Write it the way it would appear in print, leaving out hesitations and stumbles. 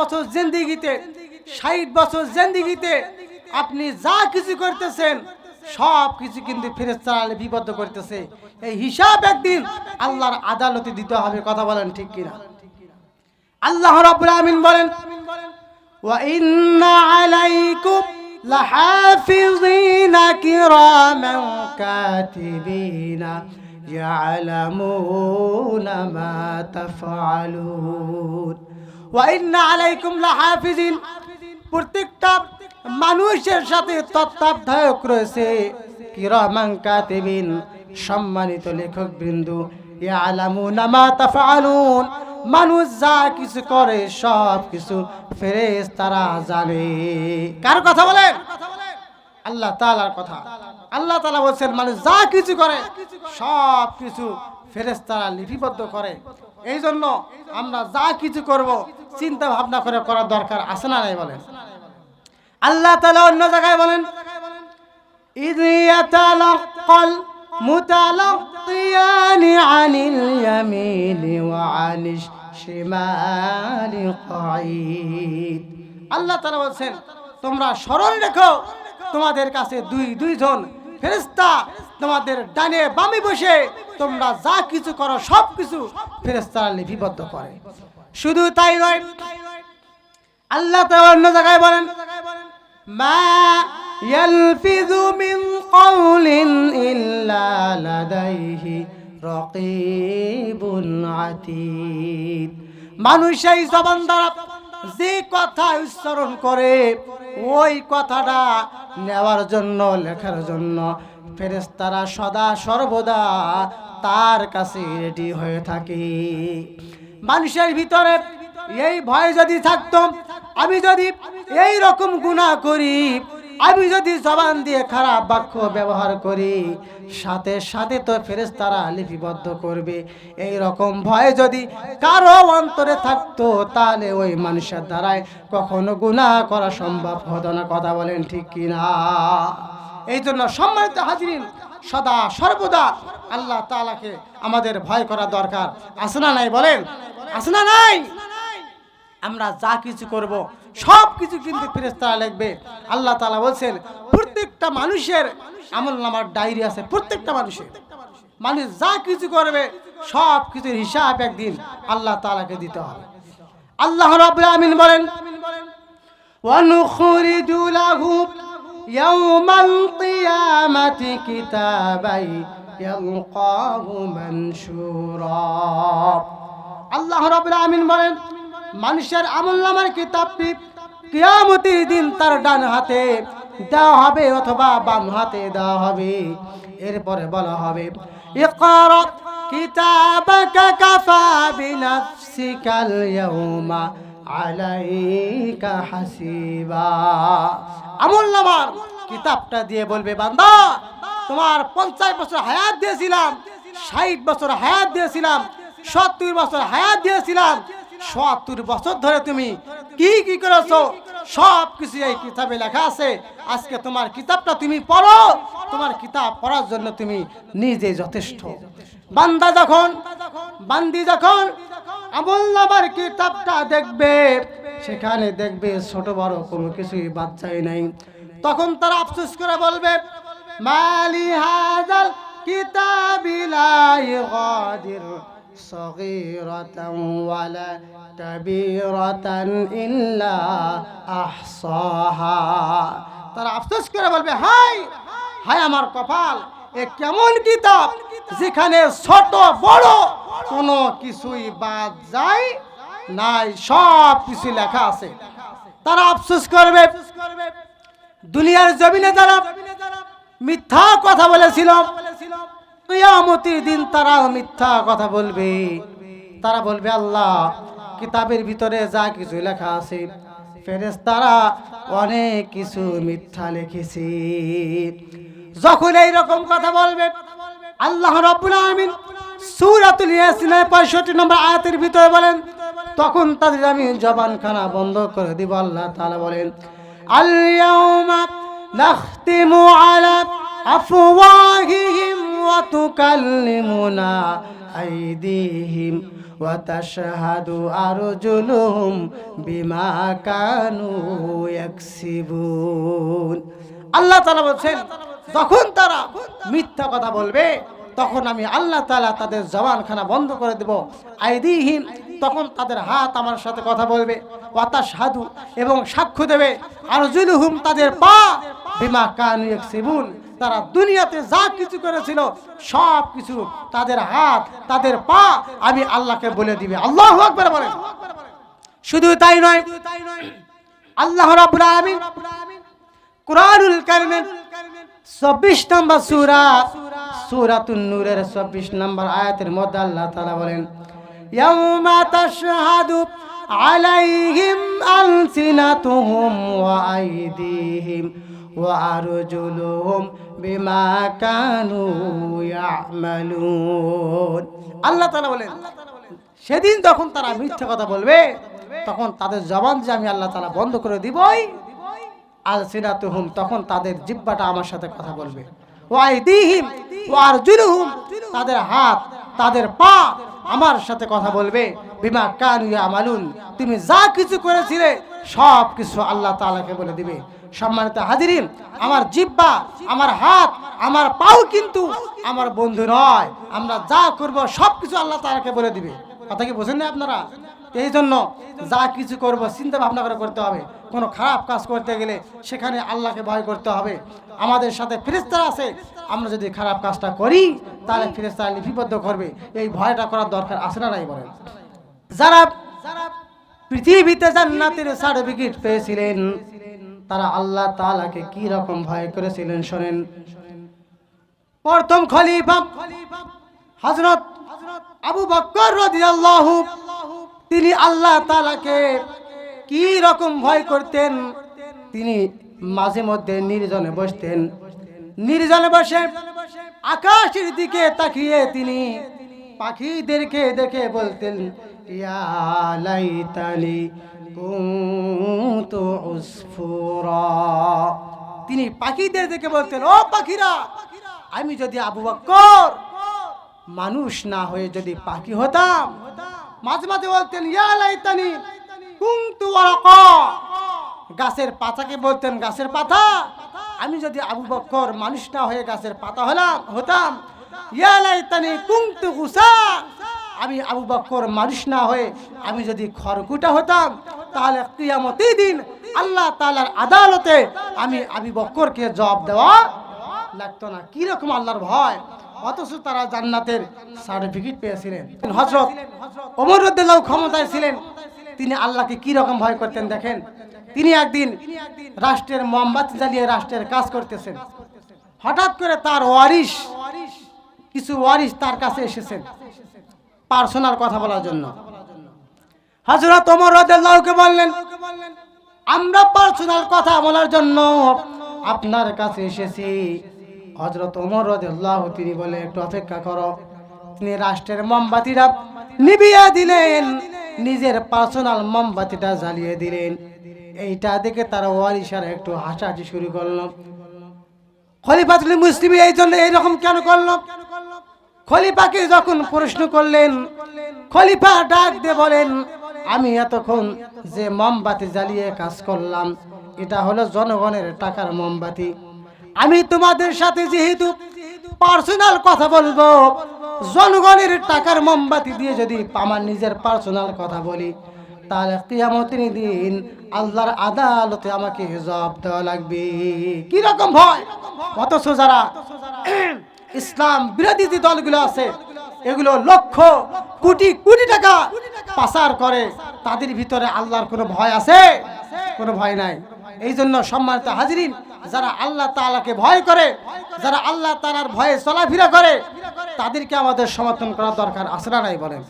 বছর জিন্দেগিতে, 60 বছর জিন্দেগিতে আপনি যা কিছু করতেছেন সব কিছু কিন্তু ফেরেশতারা লিপিবদ্ধ করতেছে। এই হিসাব একদিন আল্লাহর আদালতে দিতে হবে। কথা বলেন ঠিক কিনা? আল্লাহ রাব্বুল আমিন বলেন, ওয়া ইন্না আলাইকুম লাহাফিযিনা কিরামান কাতিবিনা ইয়ালামুনা মা তাফআলুন। ওয়া ইন্না আলাইকুম লাহাফিযিন, প্রত্যেকটা মানুষের সাথে তত্ত্বাবধায়ক রয়েছে। কিরামান কাতিবিন, সম্মানিত লেখক বিন্দু। ইয়ালামুনা মা তাফআলুন, মানুষ যা কিছু করে সব কিছু ফেরেশতারা জানে। কার কথা বলেন? আল্লাহ তাআলার কথা। আল্লাহ তাআলা বলেন মানুষ যা কিছু করে সব কিছু ফেরেশতারা লিপিবদ্ধ করে। এই জন্য আমরা যা কিছু করব চিন্তা ভাবনা করে করার দরকার আছে না নাই বলেন? আল্লাহ তাআলা অন্য জায়গায় বলেন, ইয ইয়াতালাক্কাল মুতালাক্কিয়ানি আনিল ইয়ামিনি ওয়া আনিশ শিমালি কাঈদ। আল্লাহ তাআলা বলেন তোমরা স্মরণ রেখো, তোমাদের কাছে দুইজন ফেরেশতা তোমাদের ডানে বামে বসে তোমরা যা কিছু করো সব কিছু ফেরেশতারা লিপিবদ্ধ করে। শুধু তাই নয়, আল্লাহ তাআলা অন্য জায়গায় বলেন, মা ইয়ালফিযু মিন কাওলিন ইল্লা লাদাইহি রাকীবুন আতীদ। মানুষ এই জবান দ্বারা যে কথা উচ্চারণ করে ওই কথাটা নেওয়ার জন্য, লেখার জন্য ফেরেশতারা সদা সর্বদা তার কাছে রেডি হয়ে থাকে। মানুষের ভিতরে এই ভয় যদি থাকতো, আমি যদি এই রকম গুনাহ করি, আমি যদি জবান দিয়ে খারাপ বাক্য ব্যবহার করি, সাথে সাথে তো ফেরেশতারা লিপিবদ্ধ করবে। এই রকম ভয় যদি কারো অন্তরে থাকতো তাহলে ওই মানুষের দ্বারাই কখনো গুনাহ করা সম্ভব হতো না। কথা বলেন ঠিক কিনা? এই জন্য সম্মানিত হাজিরিন, সদা সর্বদা আল্লাহ তাআলাকে আমাদের ভয় করা দরকার আছে না নাই বলেন? আছে না নাই? আমরা যা কিছু করব সব কিছু কিন্তু ফেরেশতারা লিখবে। আল্লাহ তাআলা বলেন প্রত্যেকটা মানুষের আমলনামার ডায়েরি আছে। প্রত্যেকটা মানুষের, মানুষ যা কিছু করবে সব কিছুর হিসাব একদিন আল্লাহ তাআলাকে দিতে হবে। আল্লাহ রাব্বুল আমিন বলেন, ওয়া নুখরিজু লাহু ইয়াওমাল কিয়ামাতি কিতাবাই ইয়ালকাহু মানশুরা। আল্লাহ রাব্বুল আমিন বলেন মানুষের আমলনামার কিতাবটি কিয়ামতের দিন তার ডান হাতে দেওয়া হবে অথবা বাম হাতে দেওয়া হবে। এরপরে বলা হবে, ইকরা কিতাবাকা কাফা বিনাফসিকাল ইয়াউমা আলাইকা হাসিবা। আমলনামার কিতাবটা দিয়ে বলবে, বান্দা তোমার 50 বছর হায়াত দিয়েছিলাম, 60 বছর হায়াত দিয়েছিলাম, 70 বছর হায়াত দিয়েছিলাম, 70 বছর ধরে তুমি কি কি করেছো সব কিছু এই কিতাবে লেখা আছে। আজকে তোমার কিতাবটা তুমি পড়ো, তোমার কিতাব পড়ার জন্য তুমি নিজে যথেষ্ট। বান্দা যখন, বান্দি যখন আমলনামার কিতাবটা দেখবে, সেখানে দেখবে ছোট বড় কোনো কিছুই বাদ যায় নাই। তখন তারা আফসোস করে বলবে, মালি হাযাল কিতাবি লা ইগাদির সগীরাতান ওয়ালা কাবীরাতান ইল্লা আহসাহা। তারা আফসোস করে বলবে, হায় হায় আমার কপাল, এ কেমন কিতাব যেখানে ছোট বড় কোনো কিছুই বাদ যায় নাই, সব কিছু লেখা আছে। তারা আফসোস করবে দুনিয়ার জমিনে যারা মিথ্যা কথা বলেছিল, কিয়ামতের দিন তারা মিথ্যা কথা বলবে। তারা বলবে, আল্লাহ কিতাবের ভিতরে যা কিছু লেখা আছে ফেরেশতারা অনেক কিছু মিথ্যা লিখেছে। যখন এই রকম কথা বলবে, আল্লাহ রাব্বুল আমিন সূরাতুল ইয়াসিনের 65 নম্বর আয়াতের ভিতরে বলেন, তখন তাদের আমি জবানখানা বন্ধ করে দিব। আল্লাহ তাআলা বলেন, আল ইয়াউমা নাখতিমু আলা আফওয়াহিহিম ওয়া তুকাল্লিমুনা আইদিহিম ওয়া তাশহাদু আরজুলুহুম বিমা কানু ইয়াকসিবুন। আল্লাহ তাআলা বলছেন যখন তারা মিথ্যা কথা বলবে তখন আমি আল্লাহ তাআলা তাদের জবানখানা বন্ধ করে দেব। আইদিহিম, তখন তাদের হাত আমার সাথে কথা বলবে। ওয়া তাশহাদু, এবং সাক্ষ্য দেবে। আরজুলুহুম, তাদের পা। বিমা কানু ইয়াকসিবুন, তারা দুনিয়াতে যা কিছু করেছিল সব কিছু তাদের হাত তাদের পা আমি আল্লাহকে বলে দিবে। আল্লাহু আকবার বলেন। শুধু তাই নয়, আল্লাহ রাব্বুল আলামিন কুরআনুল কারীমের ২৪ নম্বর সূরা সূরাতুন নূরের ২৪ নম্বর আয়াতের মধ্যে আল্লাহ তাআলা বলেন, ইয়াউমা তাশহাদু আলাইহিম আলসিনাতুহুম ওয়া আইদিহিম ওয়া আরজুলুহুম বিমা কানু ইয়ামালুন। আল্লাহ তাআলা বলেন সেদিন যখন তারা মিথ্যা কথা বলবে তখন তাদের জবান যে আমি আল্লাহ তাআলা বন্ধ করে দিবই। আলসিনাতুহুম, তখন তাদের জিহ্বাটা আমার সাথে কথা বলবে। ওয়া আইদিহিম ওয়া আরজুলুহুম, তাদের হাত তাদের পা আমার সাথে কথা বলবে। বিমা কানু ইয়ামালুন, তুমি যা কিছু করেছিলে সব কিছু আল্লাহ তাআলাকে বলে দিবে। সম্মানিত হাজিরিন, আমার জিহ্বা, আমার হাত, আমার পাও কিন্তু আমার বন্ধু নয়। আমরা যা করব সব কিছু আল্লাহ তাআলাকে বলে দিবে। কথা কি বোঝেন না আপনারা? এই জন্য যা কিছু করব চিন্তা ভাবনা করে করতে হবে। কোনো খারাপ কাজ করতে গেলে সেখানে আল্লাহকে ভয় করতে হবে। আমাদের সাথে ফেরেশতারা আছে, আমরা যদি খারাপ কাজটা করি তাহলে ফেরেশতারা লিপিবদ্ধ করবে। এই ভয়টা করার দরকার আছে না নাই বলেন? যারা পৃথিবীতে জান্নাতের সার্টিফিকেট পেয়েছিলেন তারা আল্লাহ তাআলাকে কি রকম ভয় করেছিলেন শোনেন। প্রথম খলিফা হযরত আবু বকর রাদিয়াল্লাহু, তিনি আল্লাহ তাআলাকে কি রকম ভয় করতেন। তিনি মাঝে মধ্যে নির্জনে বসতেন। নির্জনে বসে আকাশের দিকে তাকিয়ে তিনি পাখিদেরকে দেখে বলতেন, ইয়া লাইতানি কুনতু উসফুরা। তিনি পাখিদের দেখে বলতেন, ও পাখিরা, আমি যদি আবু বকর মানুষ না হয়ে যদি পাখি হতাম। মাঝে মাঝে বলতেন, ইয়া লাইতানি কুনতু ওয়ারাকা। গাছের পাতাকে বলতেন, গাছের পাতা, আমি যদি আবু বকর মানুষ না হয়ে গাছের পাতা হতাম। ইয়া লাইতানি কুনতু গুসা, আমি আবু বকর মানুষ না হয়ে আমি যদি খড়কুটা হতাম তাহলে কিয়ামতের দিন আল্লাহ তাআলার আদালতে আমি আবু বকরকে জবাব দেওয়া লাগতো না। কি রকম আল্লাহর ভয়! অথচ তারা জান্নাতের সার্টিফিকেট পেয়েছিলেন। হযরত ওমর রাদিয়াল্লাহু ক্ষমতায় ছিলেন, তিনি আল্লাহকে কি রকম ভয় করতেন দেখেন। তিনি একদিন রাষ্ট্রের মোমবাতি জ্বালিয়ে রাষ্ট্রের কাজ করতেছেন। হঠাৎ করে তার কিছু ওয়ারিশ তার কাছে এসেছেন পার্সোনাল কথা বলার জন্য। হযরত ওমর রাদিয়াল্লাহুকে বললেন, আমরা পার্সোনাল কথা বলার জন্য আপনার কাছে এসেছি। হযরত ওমর রাদিয়াল্লাহু তিনি বলে, একটু অপেক্ষা করো। তিনি রাষ্ট্রের মোমবাতিটা নিভিয়ে দিলেন, নিজের পার্সোনাল মোমবাতিটা জ্বালিয়ে দিলেন। এইটা দেখে তার ওয়ারিশারা একটু হাসাহাসি শুরু করলো। খলিফাতুল মুসলিমিন এই জন্য এইরকম কেন করলো? খলিফাকে যখন প্রশ্ন করলেন, খলিফা ডাক দিয়ে বলেন, আমি এতক্ষণ যে মোমবাতি জ্বালিয়ে কাজ করলাম এটা হলো জনগণের টাকার মোমবাতি। আমি তোমাদের সাথে যেহেতু পার্সোনাল কথা বলবো, জনগণের টাকার মোমবাতি দিয়ে যদি আমার নিজের পার্সোনাল কথা বলি তাহলে কিয়ামতের দিন আল্লাহর আদালতে আমাকে জবাব দেওয়া লাগবে। কি রকম ভয়! অথচ যারা ইসলাম বিরোধী যে দলগুলো আছে এগুলো লক্ষ কোটি কোটি টাকা পাচার করে, তাদের ভিতরে আল্লাহর কোনো ভয় আছে? কোনো ভয় নাই। এই জন্য সম্মানিত হাজিরিন, যারা আল্লাহ তাআলাকে ভয় করে, যারা আল্লাহ তাআলার ভয়ে চলাফেরা করে, তাদেরকে আমাদের সমর্থন করা দরকার আছে না নাই বলেন?